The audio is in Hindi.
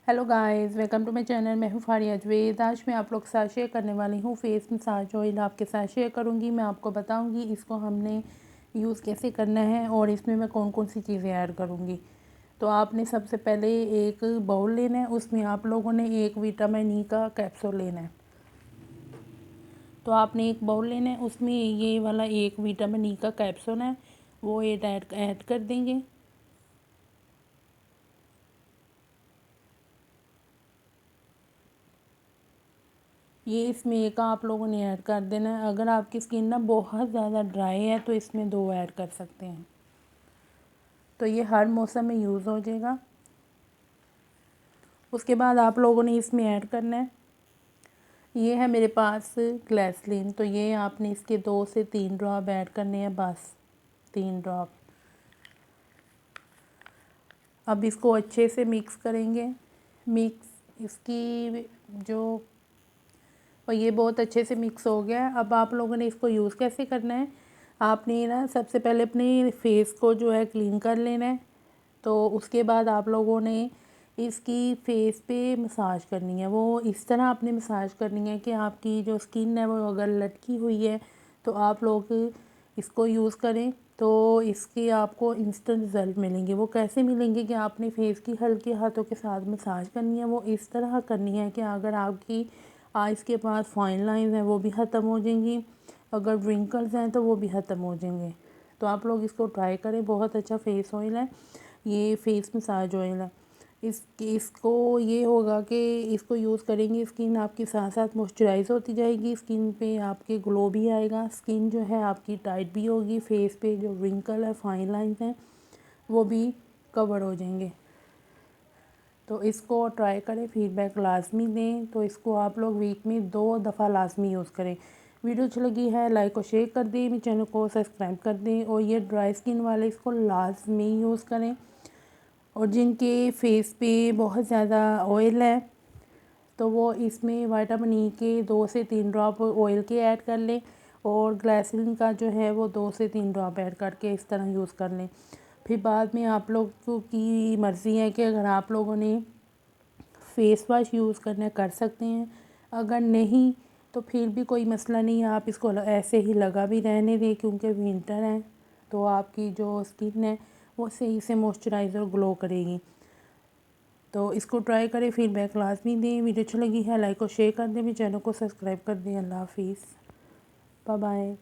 Hello guys, welcome to my channel. मैं हूँ फारिया जवेद। आज मैं आप लोग के साथ शेयर करने वाली हूँ फेस मसाज ऑयल आपके साथ शेयर करूँगी। मैं आपको बताऊँगी इसको हमने यूज़ कैसे करना है और इसमें मैं कौन कौन सी चीज़ें ऐड करूँगी। तो आपने सबसे पहले एक बाउल लेना है, उसमें आप लोगों ने एक विटामिन ई का कैप्सूल लेना है। तो आपने एक बाउल लेना है, उसमें ये वाला एक विटामिन ई का कैप्सूल है वो ऐड कर देंगे। ये इसमें एक आप लोगों ने ऐड कर देना है। अगर आपकी स्किन ना बहुत ज़्यादा ड्राई है तो इसमें 2 ऐड कर सकते हैं। तो ये हर मौसम में यूज़ हो जाएगा। उसके बाद आप लोगों ने इसमें ऐड करना है, ये है मेरे पास ग्लिसरीन। तो ये आपने इसके 2 से 3 ड्रॉप ऐड करने हैं, बस 3 ड्रॉप। अब इसको अच्छे से मिक्स करेंगे। मिक्स इसकी जो और ये बहुत अच्छे से मिक्स हो गया है। अब आप लोगों ने इसको यूज़ कैसे करना है, आपने ना सबसे पहले अपने फेस को जो है क्लीन कर लेना है। तो उसके बाद आप लोगों ने इसकी फेस पे मसाज करनी है। वो इस तरह आपने मसाज करनी है कि आपकी जो स्किन है वो अगर लटकी हुई है तो आप लोग इसको यूज़ करें तो इसके आपको इंस्टेंट रिज़ल्ट मिलेंगे। वो कैसे मिलेंगे कि आपने फेस की हल्के हाथों के साथ मसाज करनी है। वो इस तरह करनी है कि अगर आपकी आइज़ के पास फाइन लाइंस हैं वो भी ख़त्म हो जाएंगी, अगर व्रिंकल्स हैं तो वो भी ख़त्म हो जाएंगे। तो आप लोग इसको ट्राई करें, बहुत अच्छा फेस ऑयल है, ये फेस मसाज ऑयल है। इसको ये होगा कि इसको यूज़ करेंगे, स्किन आपकी साथ साथ मॉइस्चराइज होती जाएगी, स्किन पे आपके ग्लो भी आएगा, स्किन जो है आपकी टाइट भी होगी, फेस पे जो रिंकल है फाइन लाइंस हैं वो भी कवर हो जाएंगे। तो इसको ट्राई करें, फीडबैक लाजमी दें। तो इसको आप लोग वीक में 2 दफ़ा लाजमी यूज़ करें। वीडियो अच्छी लगी है लाइक और शेयर कर दें, मेरे चैनल को सब्सक्राइब कर दें। और ये ड्राई स्किन वाले इसको लाजमी यूज़ करें। और जिनके फेस पे बहुत ज़्यादा ऑयल है तो वो इसमें विटामिन ई के 2 से 3 ड्रॉप ऑयल के ऐड कर लें और ग्लिसरीन का जो है वो 2 से 3 ड्रॉप ऐड करके इस तरह यूज़ कर लें। फिर बाद में आप लोगों की मर्ज़ी है कि अगर आप लोगों ने फेस वॉश यूज़ करना कर सकते हैं, अगर नहीं तो फिर भी कोई मसला नहीं है, आप इसको ऐसे ही लगा भी रहने दें क्योंकि विंटर है तो आपकी जो स्किन है वो सही से मॉइस्चराइज़ और ग्लो करेगी। तो इसको ट्राई करें, फीडबैक लाजमी दें। वीडियो अच्छी लगी है लाइक और शेयर कर दें, मेरे चैनल को सब्सक्राइब कर दें। अल्लाह हाफिज़, बाय बाय।